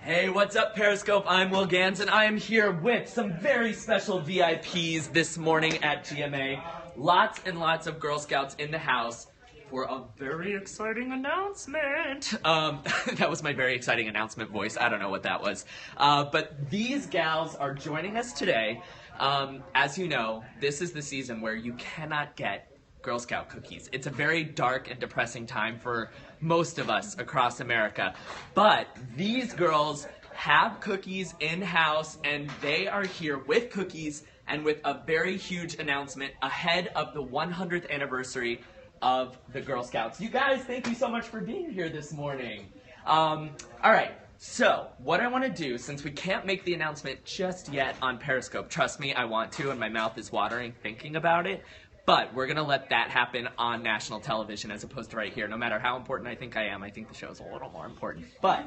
Hey, what's up, Periscope? I'm Will Gans, and I am here with some very special VIPs this morning at GMA. Lots and lots of Girl Scouts in the house for a very exciting announcement. That was my very exciting announcement voice. I don't know what that was. But these gals are joining us today. As you know, this is the season where you cannot get Girl Scout cookies. It's a very dark and depressing time for most of us across America. But these girls have cookies in-house, and they are here with cookies and with a very huge announcement ahead of the 100th anniversary of the Girl Scouts. You guys, thank you so much for being here this morning. All right. So, what I want to do, since we can't make the announcement just yet on Periscope, trust me, I want to, and my mouth is watering thinking about it, but we're going to let that happen on national television as opposed to right here. No matter how important I think I am, I think the show's a little more important. But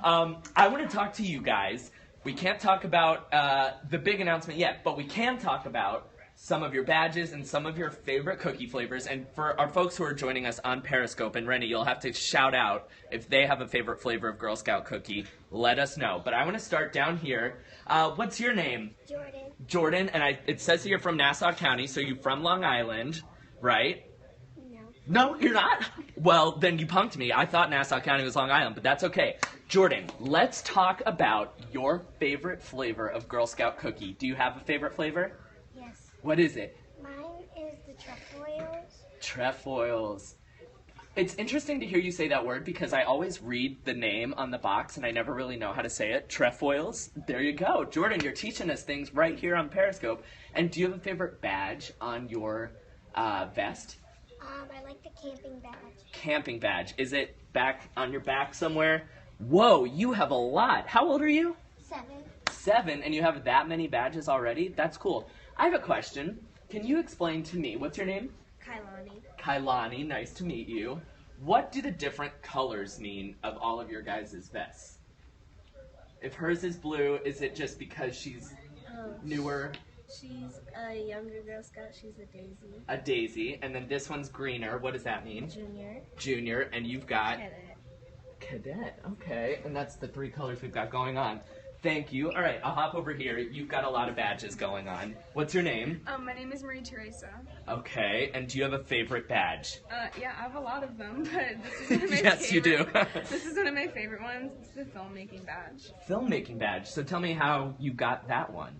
I want to talk to you guys. We can't talk about the big announcement yet, but we can talk about some of your badges and some of your favorite cookie flavors. And for our folks who are joining us on Periscope, and Rennie, you'll have to shout out if they have a favorite flavor of Girl Scout cookie. Let us know. But I want to start down here. What's your name? Jordan. Jordan, and it says that you're from Nassau County, so you're from Long Island, right? No. No, you're not? Well, then you punked me. I thought Nassau County was Long Island, but that's okay. Jordan, let's talk about your favorite flavor of Girl Scout cookie. Do you have a favorite flavor? Yes. What is it? Mine is the trefoils. Trefoils. It's interesting to hear you say that word because I always read the name on the box and I never really know how to say it. Trefoils. There you go. Jordan, you're teaching us things right here on Periscope. And do you have a favorite badge on your vest? I like the camping badge. Camping badge. Is it back on your back somewhere? Whoa, you have a lot. How old are you? 7. 7, and you have that many badges already? That's cool. I have a question. Can you explain to me, what's your name? Kailani. Kailani, nice to meet you. What do the different colors mean of all of your guys' vests? If hers is blue, is it just because she's newer? She's a younger Girl Scout. She's a daisy. A daisy, and then this one's greener. What does that mean? Junior. Junior, and you've got? Cadet. Cadet, okay. And that's the 3 colors we've got going on. Thank you. All right, I'll hop over here. You've got a lot of badges going on. What's your name? My name is Marie Teresa. Okay, and do you have a favorite badge? Yeah, I have a lot of them, but this is one of my Yes, favorite. you do. This is one of my favorite ones. It's the filmmaking badge. Filmmaking badge. So tell me how you got that one.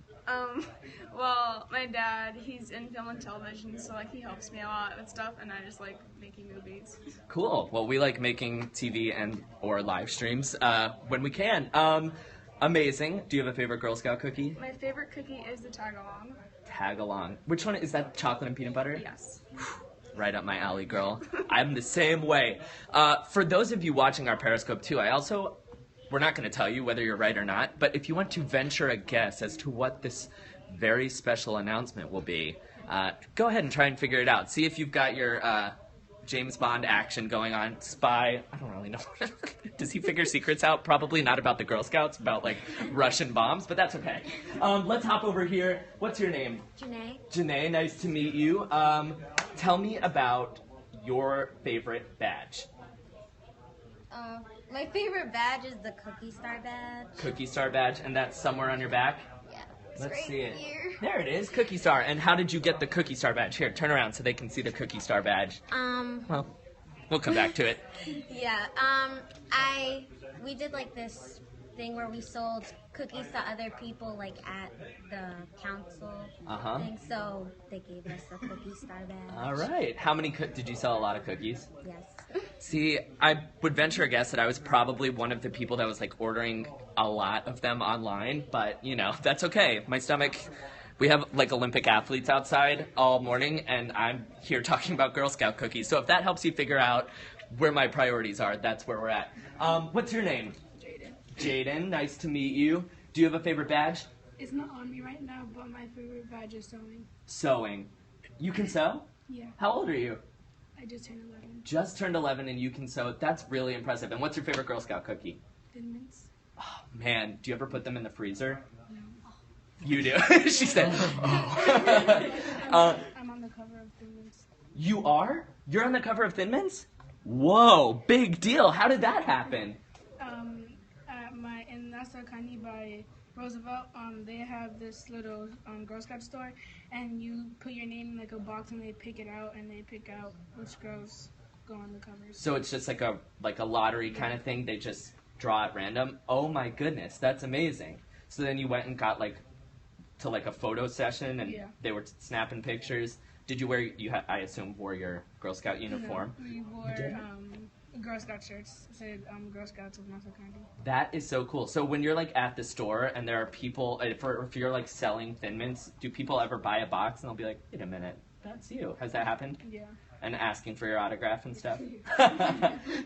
Well, my dad, he's in film and television, so like he helps me a lot with stuff, and I just like making movies. Cool. Well, we like making TV and or live streams when we can. Amazing. Do you have a favorite Girl Scout cookie? My favorite cookie is the tag-along. Tag-along. Which one is that? Chocolate and peanut butter? Yes. Right up my alley, girl. I'm the same way. For those of you watching our Periscope too, we're not going to tell you whether you're right or not, but if you want to venture a guess as to what this very special announcement will be, go ahead and try and figure it out. See if you've got your James Bond action going on. Spy. I don't really know. Does he figure secrets out? Probably not about the Girl Scouts, about like Russian bombs, but that's okay. Let's hop over here. What's your name? Janae. Janae, nice to meet you. Tell me about your favorite badge. My favorite badge is the Cookie Star badge. Cookie Star badge, and that's somewhere on your back? Yeah. Let's right see it. Here. There it is, Cookie Star. And how did you get the Cookie Star badge? Here, turn around so they can see the Cookie Star badge. Well, we'll come back to it. Yeah. We did like this thing where we sold cookies to other people like at the council thing, so they gave us the Cookie Star badge. All right. How many did you sell? A lot of cookies? Yes. See, I would venture a guess that I was probably one of the people that was like ordering a lot of them online, but you know, that's okay. My stomach, we have like Olympic athletes outside all morning, and I'm here talking about Girl Scout cookies. So if that helps you figure out where my priorities are, that's where we're at. What's your name? Jaden. Jaden, nice to meet you. Do you have a favorite badge? It's not on me right now, but my favorite badge is sewing. Sewing. You can sew? Yeah, How old are you? I just turned 11. Just turned 11 and you can sew. That's really impressive. And what's your favorite Girl Scout cookie? Thin Mints. Oh, man, do you ever put them in the freezer? No. You do. She said, oh. I'm on the cover of Thin Mints. You are? You're on the cover of Thin Mints? Whoa, big deal. How did that happen? In Nassau County by Roosevelt, they have this little Girl Scout store, and you put your name in like a box, and they pick it out, and they pick out which girls go on the covers. So it's just like a lottery kind of thing. They just draw at random. Oh my goodness, that's amazing. So then you went and got to a photo session, and they were snapping pictures. Did you wear I assume wore your Girl Scout uniform? No, we wore Girl Scout shirts. It said Girl Scouts of Nassau County. That is so cool. So when you're at the store and there are people, if you're selling Thin Mints, do people ever buy a box and they'll be like, wait a minute, that's you? Has that happened? Yeah. And asking for your autograph and stuff?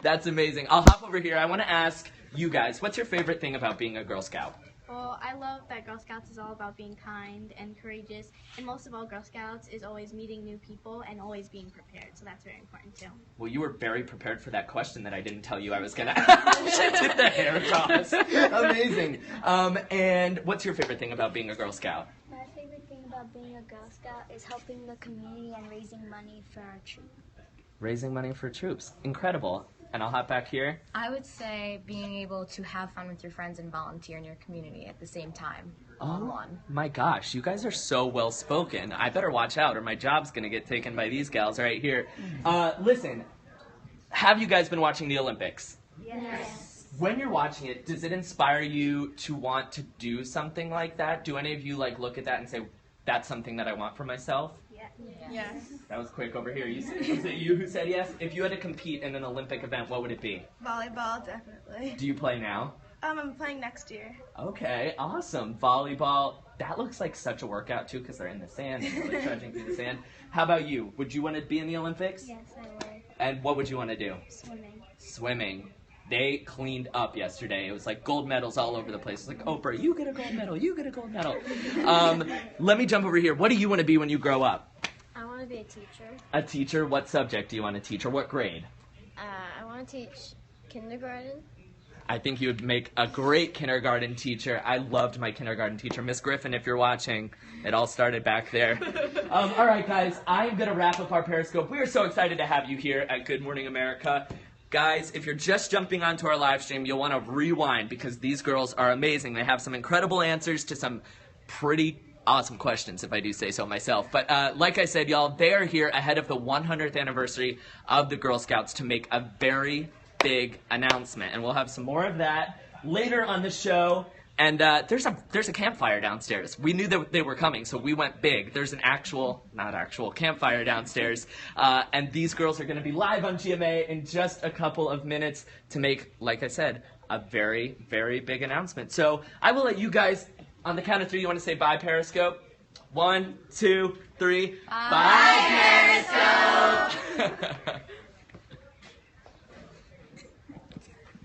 That's amazing. I'll hop over here. I want to ask you guys, what's your favorite thing about being a Girl Scout? Well, I love that Girl Scouts is all about being kind and courageous, and most of all, Girl Scouts is always meeting new people and always being prepared, so that's very important too. Well, you were very prepared for that question that I didn't tell you I was going to ask. She did the hair toss. Amazing. And what's your favorite thing about being a Girl Scout? My favorite thing about being a Girl Scout is helping the community and raising money for our troops. Raising money for troops. Incredible. And I'll hop back here. I would say being able to have fun with your friends and volunteer in your community at the same time. Oh my gosh, you guys are so well spoken. I better watch out or my job's gonna get taken by these gals right here. Listen, have you guys been watching the Olympics? Yes. When you're watching it, does it inspire you to want to do something like that? Do any of you look at that and say, that's something that I want for myself? Yes. That was quick over here. Was it you who said yes? If you had to compete in an Olympic event, what would it be? Volleyball, definitely. Do you play now? I'm playing next year. Okay, awesome. Volleyball. That looks like such a workout, too, because they're in the sand and really trudging through the sand. How about you? Would you want to be in the Olympics? Yes, I would. And what would you want to do? Swimming. Swimming. They cleaned up yesterday. It was gold medals all over the place. It's Oprah, you get a gold medal, you get a gold medal. Let me jump over here. What do you want to be when you grow up? I want to be a teacher. A teacher? What subject do you want to teach, or what grade? I want to teach kindergarten. I think you would make a great kindergarten teacher. I loved my kindergarten teacher. Miss Griffin, if you're watching, it all started back there. All right, guys, I'm going to wrap up our Periscope. We are so excited to have you here at Good Morning America. Guys, if you're just jumping onto our live stream, you'll want to rewind because these girls are amazing. They have some incredible answers to some pretty awesome questions, if I do say so myself. But like I said, y'all, they are here ahead of the 100th anniversary of the Girl Scouts to make a very big announcement. And we'll have some more of that later on the show. And there's a campfire downstairs. We knew that they were coming, so we went big. There's an not actual campfire downstairs. And these girls are going to be live on GMA in just a couple of minutes to make, like I said, a very, very big announcement. So I will let you guys, on the count of 3, you want to say bye, Periscope? 1, 2, 3. Bye Periscope!